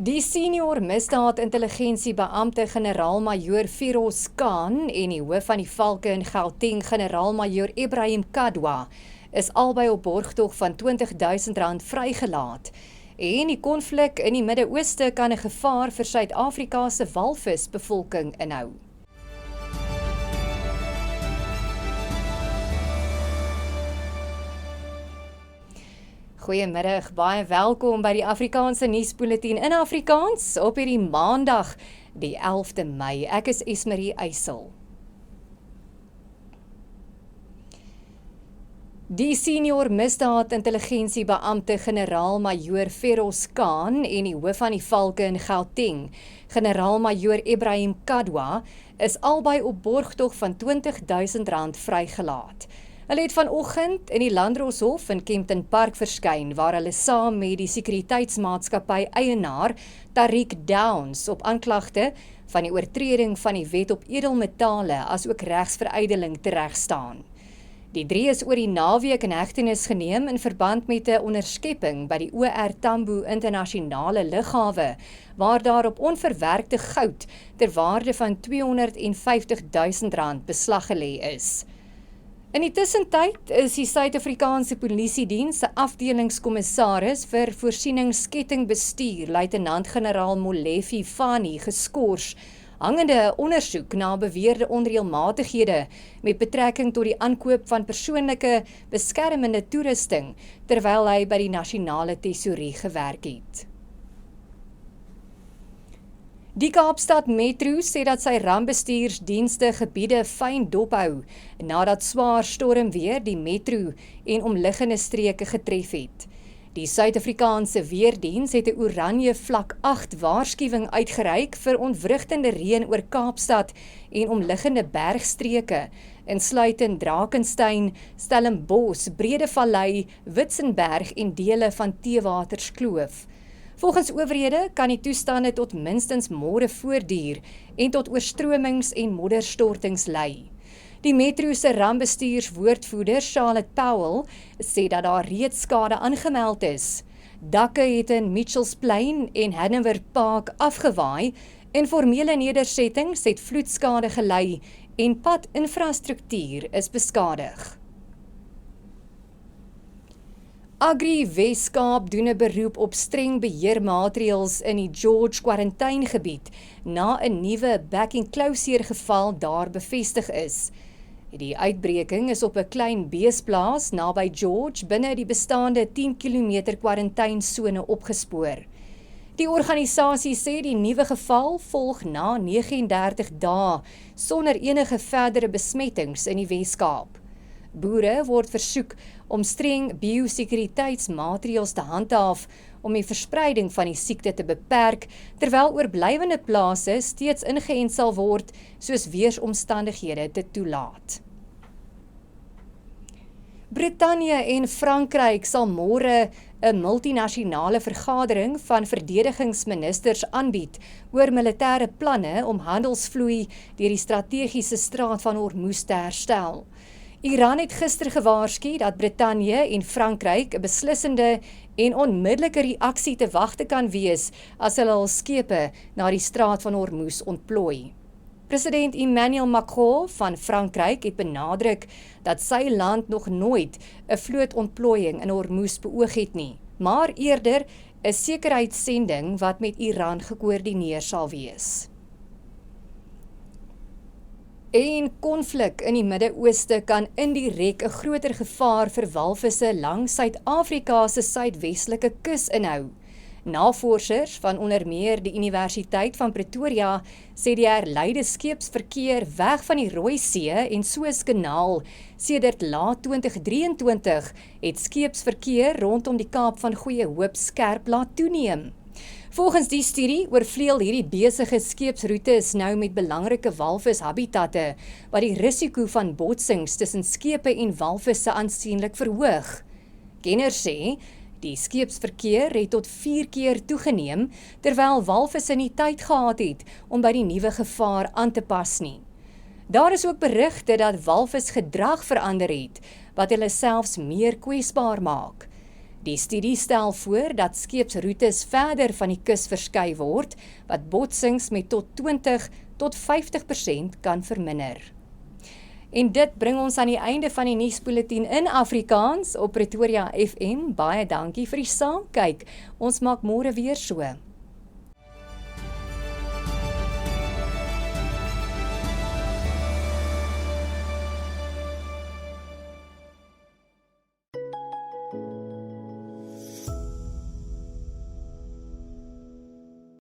Die senior misdaadintelligensiebeampte generaal-majoor Firoz Khan en die hoof van die valke in Gauteng generaal-majoor Ibrahim Kadwa is albei op borgtog van R20.000 vrygelaat. En die konflik in die Midde-Ooste kan 'n gevaar vir Suid-Afrika se walvisbevolking inhou. Goeiemiddag, baie welkom by die Afrikaanse nuusbulletin in Afrikaans op hierdie Maandag, die 11de Mei. Ek is Esmarie Eysel. Die senior misdaadintelligensiebeampte generaal-majoor Firoz Khan en die hoof van die valke in Gauteng, generaal-majoor Ibrahim Kadwa, is albei op borgtog van R20.000 vrygelaat. Hulle het vanoggend in die Landdroshof in Kempton Park verskyn, waar hulle saam met die sekuriteitsmaatskappy eienaar Tariq Downs op aanklagte van die oortreding van die wet op edelmetale asook regsverydeling teregstaan. Die drie is oor die naweek in hegtenis geneem in verband met 'n onderskepping by die OR Tambo internasionale lughawe, waar daar op onverwerkte goud ter waarde van R250.000 beslag gelê is. In die tussentyd is die Suid-Afrikaanse Polisiediens se afdelingskommissaris vir voorsieningskettingbestuur, luitenant-generaal Molefi Fani, geskort, hangende 'n ondersoek na beweerde onreëlmatighede met betrekking tot die aankoop van persoonlike beskermende toerusting, terwyl hy by die nasionale tesourie gewerk het. Die Kaapstad Metro sê dat sy rampbestuursdienste gebiede fyn dophou nadat swaar stormweer die metro en omliggende streke getref het. Die Suid-Afrikaanse Weerdiens het 'n oranje vlak 8 waarskuwing uitgereik vir ontwrigtende reën oor Kaapstad en omliggende bergstreke, insluitend Drakensberg, Stellenbosch, Bredevallei, Witzenberg en dele van Theewaterskloof. Volgens owerhede kan die toestande tot minstens môre voortduur en tot oorstromings en modderstortings lei. Die metro se rampbestuurswoordvoerder Charlotte Powell sê dat daar reeds skade aangemeld is. Dakke het in Mitchells Plain en Hanover Park afgewaai, informele nedersettings het vloedskade gelei en padinfrastruktuur is beskadig. Agri Weskaap doen 'n beroep op streng beheermaatreëls in die George kwarantynegebied na 'n nuwe back-and-closure geval daar bevestig is. Die uitbreking is op 'n klein beesplaas naby George binne die bestaande 10 km kwarantynsone opgespoor. Die organisasie sê die nuwe geval volg na 39 dae sonder enige verdere besmettings in die Weskaap. Boere word versoek om streng biosekuriteitsmaatreëls te handhaaf om die verspreiding van die siekte te beperk, terwyl oorblywende plase steeds ingeënt sal word soos weeromstandighede dit toelaat. Brittanje en Frankryk sal môre 'n multinasjonale vergadering van verdedigingsministers aanbied oor militêre planne om handelsvloei deur die strategiese straat van Hormuz te herstel. Iran het gister gewaarsku dat Brittanje en Frankryk 'n beslissende en onmiddellike reaksie te wagte kan wees as hulle hul skepe na die straat van Hormuz ontplooi. President Emmanuel Macron van Frankryk het benadruk dat sy land nog nooit 'n vlootontplooiing in Hormuz beoog het nie, maar eerder 'n sekuriteitssending wat met Iran gekoördineer sal wees. En konflik in die Midde-Ooste kan indirek 'n groter gevaar vir walvisse langs Suid-Afrika se suidwestelike kus inhou. Navorsers van onder meer die Universiteit van Pretoria sê die herleide skeepsverkeer weg van die Rooi See en Suezkanaal sedert laat 2023 het skeepsverkeer rondom die Kaap van Goeie Hoop skerp laat toeneem. Volgens die studie oorvleuel hierdie besige skeepsroetes nou met belangrike walvishabitatte wat die risiko van botsings tussen skepe en walvisse aansienlik verhoog. Kenners sê die skeepsverkeer het tot 4 keer toegeneem, terwyl walvisse nie tyd gehad het om by die nuwe gevaar aan te pas nie. Daar is ook berigte dat walvis gedrag verander het, wat hulle selfs meer kwesbaar maak. Die studie stel voor dat skeepsroetes verder van die kus verskuif word, wat botsings met tot 20 tot 50% kan verminder. En dit bring ons aan die einde van die nuusbulletin in Afrikaans op Pretoria FM. Baie dankie vir die saamkyk. Ons maak môre weer so.